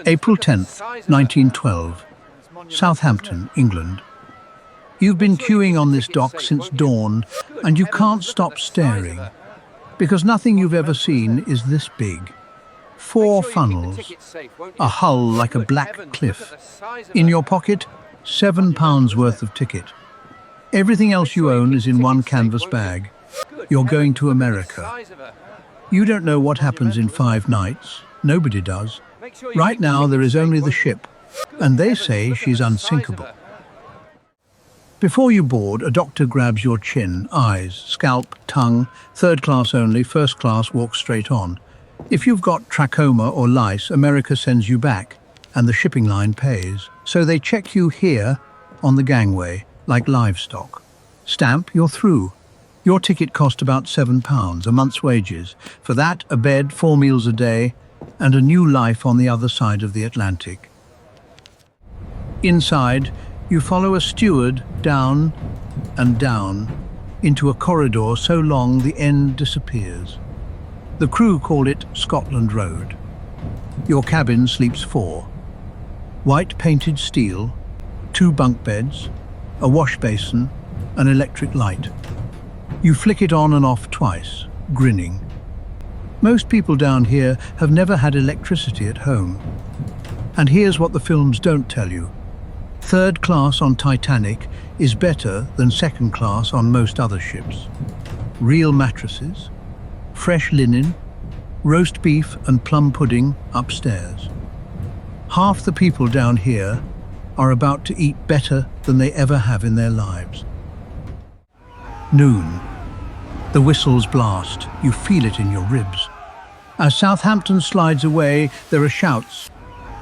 April 10th, 1912, Southampton, England. You've been queuing on this dock since dawn, and you can't stop staring, because nothing you've ever seen is this big. 4 funnels, a hull like a black cliff. In your pocket, £7 worth of ticket. Everything else you own is in one canvas bag. You're going to America. You don't know what happens in 5 nights. Nobody does. Right now there is only the ship, and they say she's unsinkable. Before you board, a doctor grabs your chin, eyes, scalp, tongue, 3rd class only, 1st class walks straight on. If you've got trachoma or lice, America sends you back, and the shipping line pays. So they check you here on the gangway, like livestock. Stamp, you're through. Your ticket cost about £7, a month's wages. For that, a bed, 4 meals a day, and a new life on the other side of the Atlantic. Inside, you follow a steward down and down into a corridor so long the end disappears. The crew call it Scotland Road. Your cabin sleeps 4. White painted steel, 2 bunk beds, a wash basin, an electric light. You flick it on and off twice, grinning. Most people down here have never had electricity at home. And here's what the films don't tell you. 3rd class on Titanic is better than 2nd class on most other ships. Real mattresses, fresh linen, roast beef and plum pudding upstairs. Half the people down here are about to eat better than they ever have in their lives. Noon. The whistles blast. You feel it in your ribs. As Southampton slides away, there are shouts.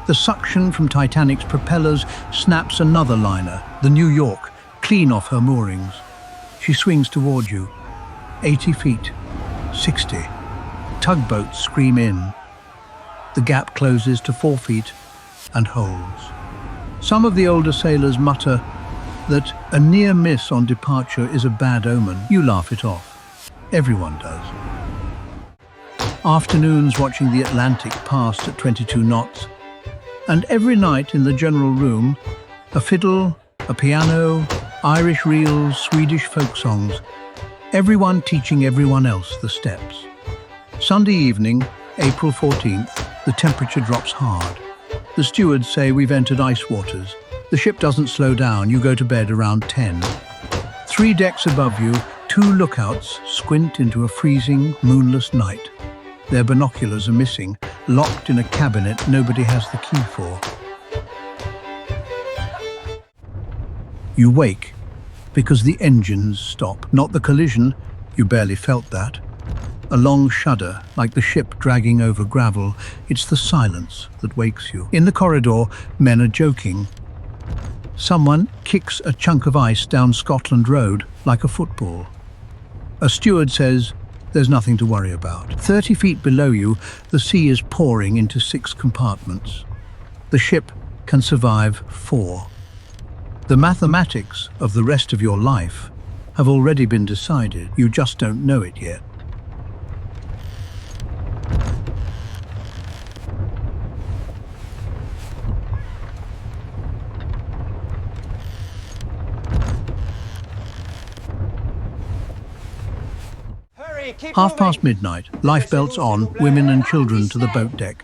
The suction from Titanic's propellers snaps another liner, the New York, clean off her moorings. She swings toward you. 80 feet. 60. Tugboats scream in. The gap closes to 4 feet and holds. Some of the older sailors mutter that a near miss on departure is a bad omen. You laugh it off. Everyone does. Afternoons watching the Atlantic past at 22 knots. And every night in the general room, a fiddle, a piano, Irish reels, Swedish folk songs, everyone teaching everyone else the steps. Sunday evening, April 14th, the temperature drops hard. The stewards say we've entered ice waters. The ship doesn't slow down, you go to bed around 10. 3 decks above you, 2 lookouts squint into a freezing, moonless night. Their binoculars are missing, locked in a cabinet nobody has the key for. You wake because the engines stop. Not the collision, you barely felt that. A long shudder, like the ship dragging over gravel. It's the silence that wakes you. In the corridor, men are joking. Someone kicks a chunk of ice down Scotland Road like a football. A steward says, there's nothing to worry about. 30 feet below you, the sea is pouring into 6 compartments. The ship can survive 4. The mathematics of the rest of your life have already been decided. You just don't know it yet. Half past midnight, lifebelts on, women and children to the boat deck.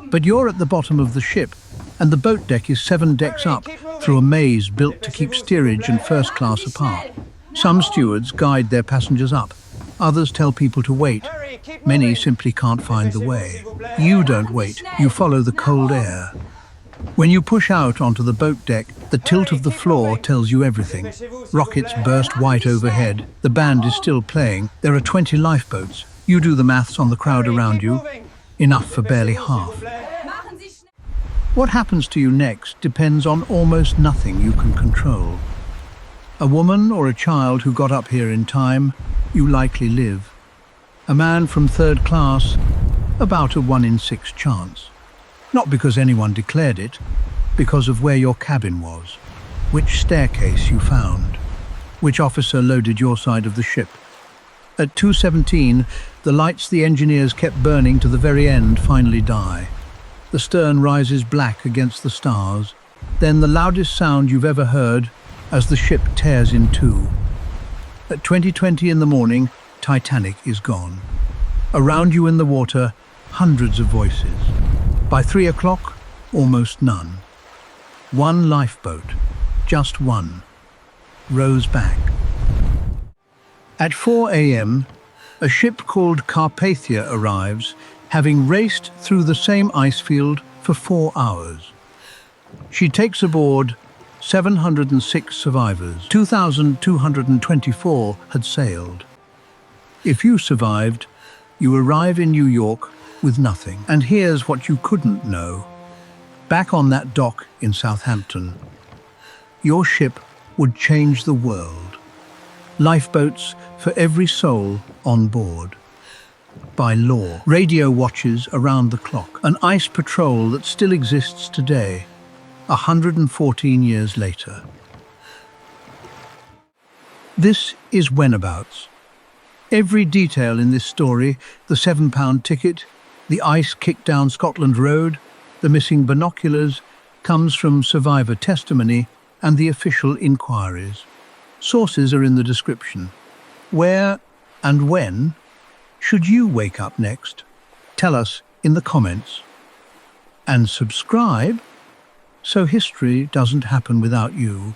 But you're at the bottom of the ship, and the boat deck is 7 decks up, through a maze built to keep steerage and 1st class apart. Some stewards guide their passengers up, others tell people to wait. Many simply can't find the way. You don't wait, you follow the cold air. When you push out onto the boat deck, the tilt of the floor tells you everything. Rockets burst white overhead. The band is still playing. There are 20 lifeboats. You do the maths on the crowd around you. Enough for barely half. What happens to you next depends on almost nothing you can control. A woman or a child who got up here in time, you likely live. A man from 3rd class, about a 1 in 6 chance. Not because anyone declared it, because of where your cabin was, which staircase you found, which officer loaded your side of the ship. At 2:17, the lights the engineers kept burning to the very end finally die. The stern rises black against the stars. Then the loudest sound you've ever heard as the ship tears in two. At 20:20 in the morning, Titanic is gone. Around you in the water, hundreds of voices. By 3 o'clock, almost none. One lifeboat, just one, rows back. At 4 a.m., a ship called Carpathia arrives, having raced through the same ice field for 4 hours. She takes aboard 706 survivors. 2,224 had sailed. If you survived, you arrive in New York with nothing. And here's what you couldn't know. Back on that dock in Southampton, your ship would change the world. Lifeboats for every soul on board. By law, radio watches around the clock, an ice patrol that still exists today, 114 years later. This is Whenabouts. Every detail in this story, the £7 ticket, the ice kicked down Scotland Road, the missing binoculars, comes from survivor testimony and the official inquiries. Sources are in the description. Where and when should you wake up next? Tell us in the comments. And subscribe so history doesn't happen without you.